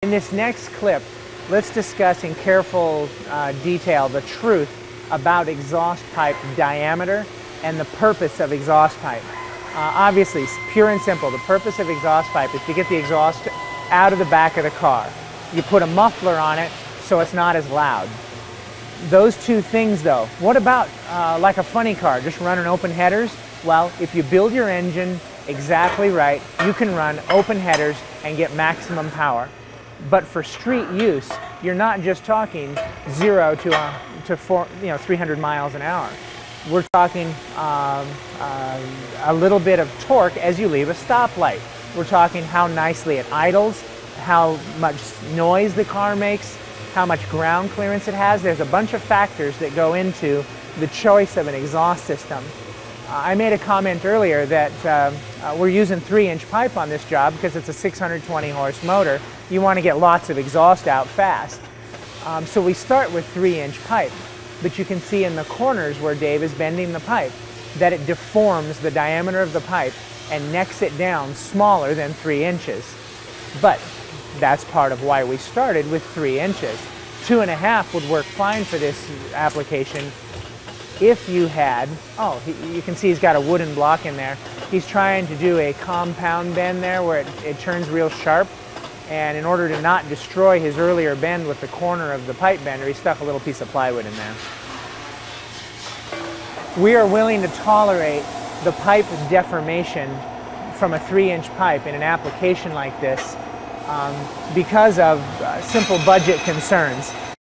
In this next clip, let's discuss in careful detail the truth about exhaust pipe diameter and the purpose of exhaust pipe. Obviously, pure and simple, the purpose of exhaust pipe is to get the exhaust out of the back of the car. You put a muffler on it so it's not as loud. Those two things though, what about like a funny car, just running open headers? Well, if you build your engine exactly right, you can run open headers and get maximum power. But for street use, you're not just talking 0 to 300 miles an hour. We're talking a little bit of torque as you leave a stoplight. We're talking how nicely it idles, how much noise the car makes, how much ground clearance it has. There's a bunch of factors that go into the choice of an exhaust system. I made a comment earlier that we're using 3-inch pipe on this job because it's a 620 horse motor. You want to get lots of exhaust out fast. So we start with 3-inch pipe, but you can see in the corners where Dave is bending the pipe that it deforms the diameter of the pipe and necks it down smaller than 3 inches. But that's part of why we started with 3 inches. 2.5 would work fine for this application if you had, you can see he's got a wooden block in there. He's trying to do a compound bend there where it turns real sharp. And in order to not destroy his earlier bend with the corner of the pipe bender, he stuck a little piece of plywood in there. We are willing to tolerate the pipe deformation from a 3-inch pipe in an application like this because of simple budget concerns.